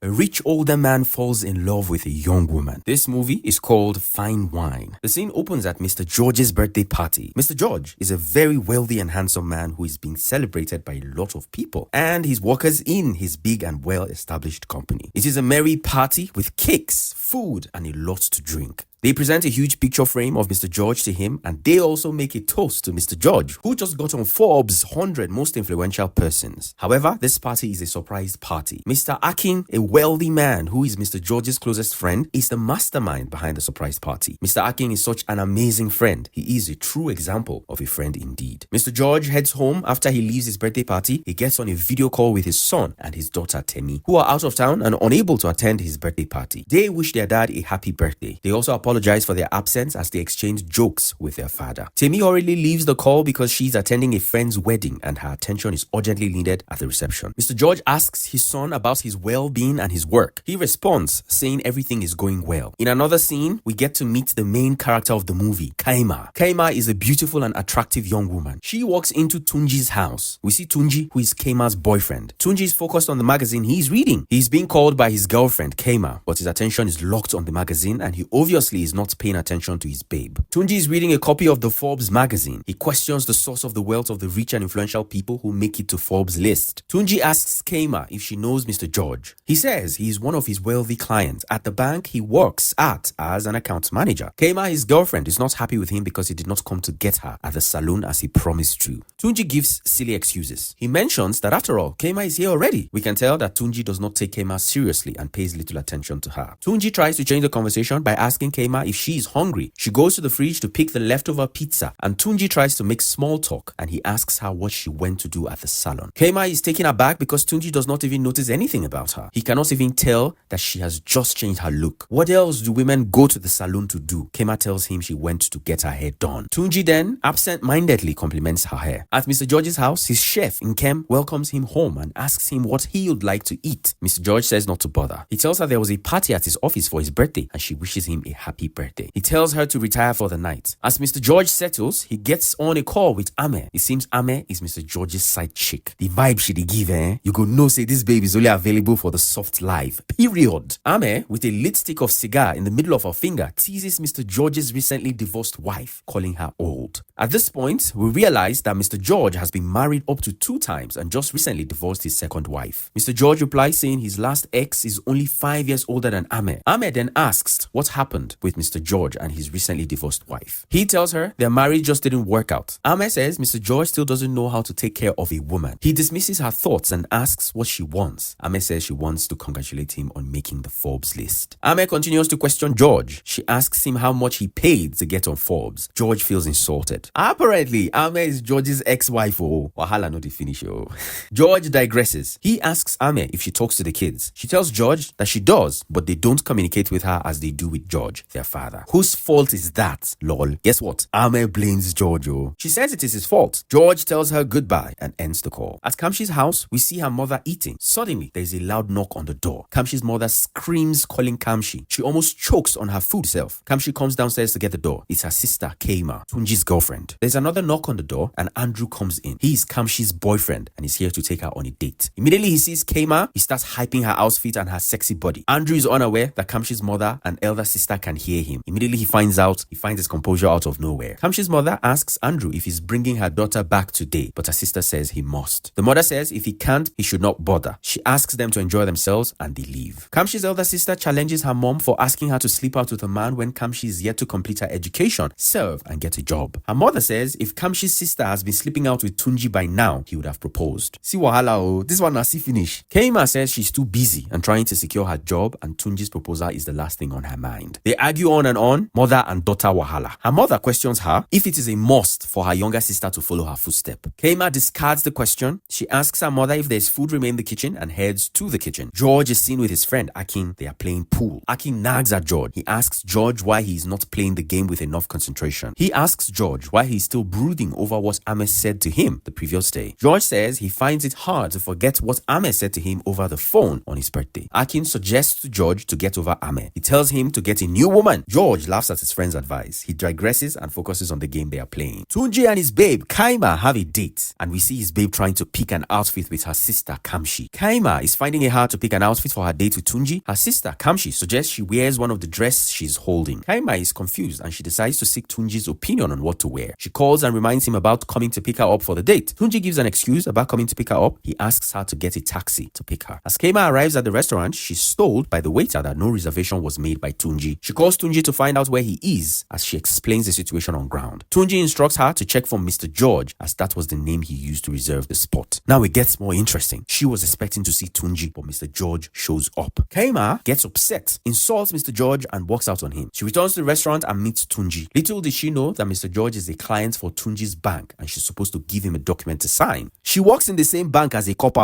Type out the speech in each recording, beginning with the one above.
A rich older man falls in love with a young woman. This movie is called Fine Wine. The scene opens at Mr. George's birthday party. Mr. George is a very wealthy and handsome man who is being celebrated by a lot of people and his workers in his big and well-established company. It is a merry party with cakes, food, and a lot to drink. They present a huge picture frame of Mr. George to him, and they also make a toast to Mr. George, who just got on Forbes' 100 most influential persons. However, this party is a surprise party. Mr. Akin, a wealthy man who is Mr. George's closest friend, is the mastermind behind the surprise party. Mr. Akin is such an amazing friend. He is a true example of a friend indeed. Mr. George heads home after he leaves his birthday party. He gets on a video call with his son and his daughter Temi, who are out of town and unable to attend his birthday party. They wish their dad a happy birthday. They also apologize for their absence as they exchange jokes with their father. Temi hurriedly leaves the call because she's attending a friend's wedding and her attention is urgently needed at the reception. Mr. George asks his son about his well-being and his work. He responds, saying everything is going well. In another scene, we get to meet the main character of the movie, Kaima. Kaima is a beautiful and attractive young woman. She walks into Tunji's house. We see Tunji, who is Kaima's boyfriend. Tunji is focused on the magazine he's reading. He's being called by his girlfriend, Kaima, but his attention is locked on the magazine and he obviously is not paying attention to his babe. Tunji is reading a copy of the Forbes magazine. He questions the source of the wealth of the rich and influential people who make it to Forbes' list. Tunji asks Kaima if she knows Mr. George. He says he is one of his wealthy clients at the bank he works at as an account manager. Kaima, his girlfriend, is not happy with him because he did not come to get her at the salon as he promised to. Tunji gives silly excuses. He mentions that after all, Kaima is here already. We can tell that Tunji does not take Kaima seriously and pays little attention to her. Tunji tries to change the conversation by asking Kaima if she is hungry. She goes to the fridge to pick the leftover pizza and Tunji tries to make small talk and he asks her what she went to do at the salon. Kaima is taken aback because Tunji does not even notice anything about her. He cannot even tell that she has just changed her look. What else do women go to the salon to do? Kaima tells him she went to get her hair done. Tunji then absent-mindedly compliments her hair. At Mr. George's house, his chef, Nkem, welcomes him home and asks him what he would like to eat. Mr. George says not to bother. He tells her there was a party at his office for his birthday and she wishes him a happy birthday. He tells her to retire for the night. As Mr. George settles, he gets on a call with Ame. It seems Ame is Mr. George's side chick. The vibe she dey give, you go know say this babe is only available for the soft life. Period. Ame, with a lit stick of cigar in the middle of her finger, teases Mr. George's recently divorced wife, calling her old. At this point, we realize that Mr. George has been married up to 2 times and just recently divorced his second wife. Mr. George replies saying his last ex is only 5 years older than Ame. Ame then asks what happened with Mr. George and his recently divorced wife. He tells her their marriage just didn't work out. Ame says Mr. George still doesn't know how to take care of a woman. He dismisses her thoughts and asks what she wants. Ame says she wants to congratulate him on making the Forbes list. Ame continues to question George. She asks him how much he paid to get on Forbes. George feels insulted. Apparently, Ame is George's ex-wife. Oh, wahala no the finish. Oh. George digresses. He asks Ame if she talks to the kids. She tells George that she does, but they don't communicate with her as they do with George, their father. Whose fault is that? Lol. Guess what? Ame blames George. Oh. She says it is his fault. George tells her goodbye and ends the call. At Kamshi's house, we see her mother eating. Suddenly, there is a loud knock on the door. Kamshi's mother screams, calling Kamshi. She almost chokes on her food self. Kamshi comes downstairs to get the door. It's her sister, Kaima, Tunji's girlfriend. There's another knock on the door and Andrew comes in. He is Kamshi's boyfriend and is here to take her on a date. Immediately he sees Kaima, he starts hyping her outfit and her sexy body. Andrew is unaware that Kamshi's mother and elder sister can hear him. Immediately he finds his composure out of nowhere. Kamshi's mother asks Andrew if he's bringing her daughter back today, but her sister says he must. The mother says if he can't, he should not bother. She asks them to enjoy themselves and they leave. Kamshi's elder sister challenges her mom for asking her to sleep out with a man when Kamshi is yet to complete her education, serve and get a job. Her mother says if Kamshi's sister has been sleeping out with Tunji by now, he would have proposed. See wahala oh, this one has see finish. Kaima says she's too busy and trying to secure her job and Tunji's proposal is the last thing on her mind. They argue on and on, mother and daughter wahala. Her mother questions her if it is a must for her younger sister to follow her footstep. Kaima discards the question. She asks her mother if there's food remain in the kitchen and heads to the kitchen. George is seen with his friend Akin. They are playing pool. Akin nags at George. He asks George why he is not playing the game with enough concentration. He asks George why he is still brooding over what Ame said to him the previous day. George says he finds it hard to forget what Ame said to him over the phone on his birthday. Akin suggests to George to get over Ame. He tells him to get a new woman moment, George laughs at his friend's advice. He digresses and focuses on the game they are playing. Tunji and his babe, Kaima, have a date, and we see his babe trying to pick an outfit with her sister, Kamshi. Kaima is finding it hard to pick an outfit for her date with Tunji. Her sister, Kamshi, suggests she wears one of the dresses she's holding. Kaima is confused and she decides to seek Tunji's opinion on what to wear. She calls and reminds him about coming to pick her up for the date. Tunji gives an excuse about coming to pick her up. He asks her to get a taxi to pick her. As Kaima arrives at the restaurant, she's told by the waiter that no reservation was made by Tunji. She calls Tunji to find out where he is as she explains the situation on ground. Tunji instructs her to check for Mr. George as that was the name he used to reserve the spot. Now it gets more interesting. She was expecting to see Tunji, but Mr. George shows up. Kaima gets upset, insults Mr. George and walks out on him. She returns to the restaurant and meets Tunji. Little did she know that Mr. George is a client for Tunji's bank and she's supposed to give him a document to sign. She works in the same bank as a copper.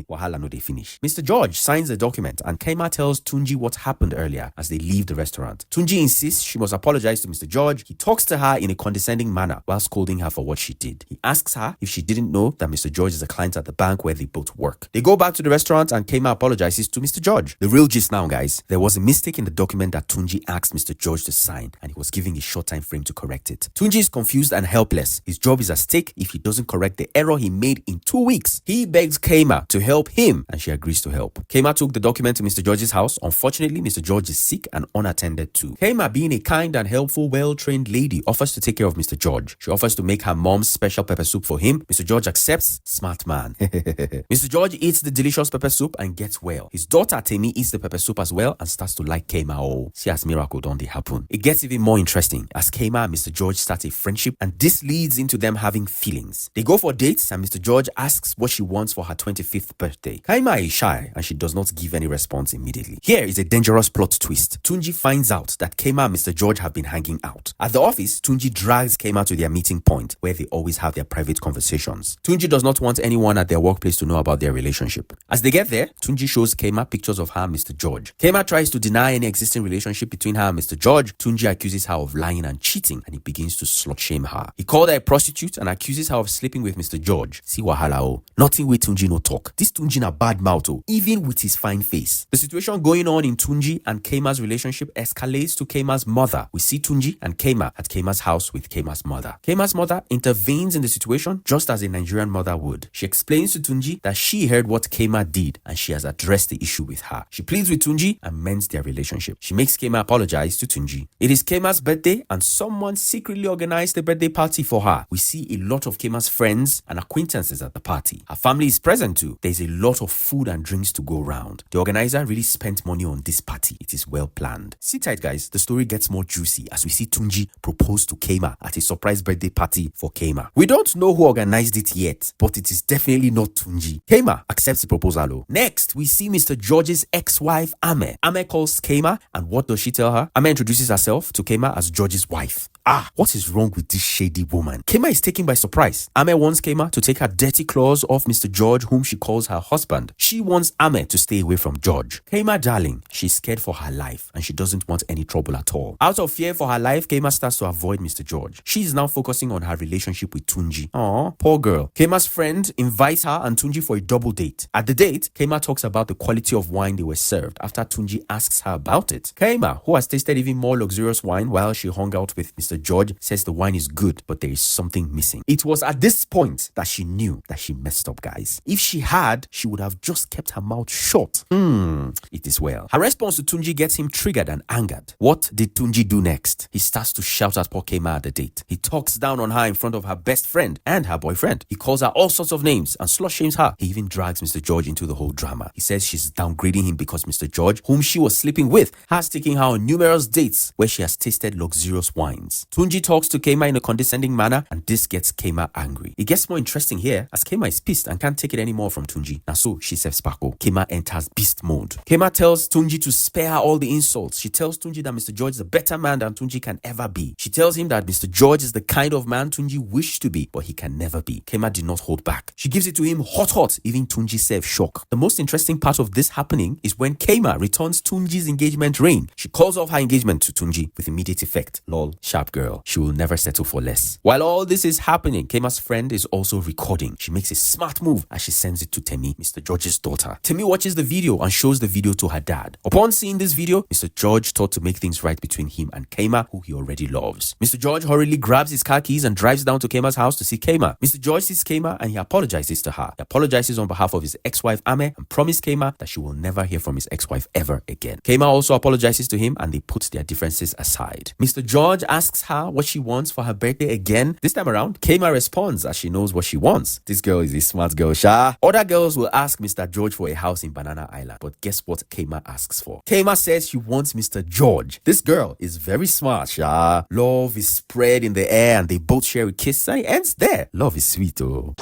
Wahala no they finish. Mr. George signs the document and Kaima tells Tunji what happened earlier as they leave the restaurant. Tunji insists she must apologize to Mr. George. He talks to her in a condescending manner while scolding her for what she did. He asks her if she didn't know that Mr. George is a client at the bank where they both work. They go back to the restaurant and Kaima apologizes to Mr. George. The real gist now, guys, there was a mistake in the document that Tunji asked Mr. George to sign and he was giving a short time frame to correct it. Tunji is confused and helpless. His job is at stake if he doesn't correct the error he made in 2 weeks. He begs Kaima to help him and she agrees to help. Kaima took the document to Mr. George's house. Unfortunately, Mr. George is sick and unattended too. Kaima, being a kind and helpful, well-trained lady, offers to take care of Mr. George. She offers to make her mom's special pepper soup for him. Mr. George accepts. Smart man. Mr. George eats the delicious pepper soup and gets well. His daughter Temi eats the pepper soup as well and starts to like Kaima. Oh, see as miracle don't they happen. It gets even more interesting as Kaima and Mr. George start a friendship and this leads into them having feelings. They go for dates and Mr. George asks what she wants for her 25th birthday. Kaima is shy and she does not give any response immediately. Here is a dangerous plot twist. Tunji finds out that Kaima and Mr. George have been hanging out. At the office, Tunji drags Kaima to their meeting point where they always have their private conversations. Tunji does not want anyone at their workplace to know about their relationship. As they get there, Tunji shows Kaima pictures of her and Mr. George. Kaima tries to deny any existing relationship between her and Mr. George. Tunji accuses her of lying and cheating and he begins to slut shame her. He called her a prostitute and accuses her of sleeping with Mr. George. See wahala oh. Nothing with Tunji no talk. This Tunji na bad mouth oh, even with his fine face. The situation going on in Tunji and Kaima's relationship escalates to Kaima's mother. We see Tunji and Kaima at Kaima's house with Kaima's mother. Kaima's mother intervenes in the situation just as a Nigerian mother would. She explains to Tunji that she heard what Kaima did and she has addressed the issue with her. She pleads with Tunji and mends their relationship. She makes Kaima apologize to Tunji. It is Kaima's birthday and someone secretly organized a birthday party for her. We see a lot of Kaima's friends and acquaintances at the party. Her family is present too. There's a lot of food and drinks to go around. The organizer really spent money on this party. It is well planned. Sit tight guys, the story gets more juicy as we see Tunji propose to Kaima at a surprise birthday party for Kaima. We don't know who organized it yet, but it is definitely not Tunji. Kaima accepts the proposal. Next, we see Mr. George's ex-wife Ame. Ame calls Kaima and what does she tell her? Ame introduces herself to Kaima as George's wife. What is wrong with this shady woman? Kaima is taken by surprise. Ame wants Kaima to take her dirty claws off Mr. George, whom she calls her husband. She wants Ame to stay away from George. Kaima, darling, she's scared for her life and she doesn't want any trouble at all. Out of fear for her life, Kaima starts to avoid Mr. George. She is now focusing on her relationship with Tunji. Poor girl. Kaima's friend invites her and Tunji for a double date. At the date, Kaima talks about the quality of wine they were served after Tunji asks her about it. Kaima, who has tasted even more luxurious wine while she hung out with Mr. George, says the wine is good, but there is something missing. It was at this point that she knew that she messed up, guys. If she had, she would have just kept her mouth shut. It is well. Her response to Tunji gets him triggered and angered. What did Tunji do next? He starts to shout at poor Kaima at the date. He talks down on her in front of her best friend and her boyfriend. He calls her all sorts of names and slut shames her. He even drags Mr. George into the whole drama. He says she's downgrading him because Mr. George, whom she was sleeping with, has taken her on numerous dates where she has tasted luxurious wines. Tunji talks to Kaima in a condescending manner and this gets Kaima angry. It gets more interesting here as Kaima is pissed and can't take it anymore from Tunji. Now so she says Sparkle. Kaima enters beast mode. Kaima tells Tunji to spare her all the insults. She tells Tunji that Mr. George is a better man than Tunji can ever be. She tells him that Mr. George is the kind of man Tunji wished to be, but he can never be. Kaima did not hold back. She gives it to him hot, even Tunji said shock. The most interesting part of this happening is when Kaima returns Tunji's engagement ring. She calls off her engagement to Tunji with immediate effect. Lol, sharp girl. She will never settle for less. While all this is happening, Kaima's friend is also recording. She makes a smart move as she sends it to Temi, Mr. George's daughter. Temi watches the video and shows the video to her dad. Upon seeing this video, Mr. George thought thought to make things right between him and Kaima, who he already loves. Mr. George hurriedly grabs his car keys and drives down to Kaima's house to see Kaima. Mr. George sees Kaima and he apologizes to her. He apologizes on behalf of his ex-wife Ame and promised Kaima that she will never hear from his ex-wife ever again. Kaima also apologizes to him and they put their differences aside. Mr. George asks her what she wants for her birthday again. This time around, Kaima responds as she knows what she wants. This girl is a smart girl, Sha. Other girls will ask Mr. George for a house in Banana Island, but guess what Kaima asks for? Kaima says she wants Mr. George. This girl is very smart, Sha. Love is spread in the air and they both share a kiss and it ends there. Love is sweet, oh.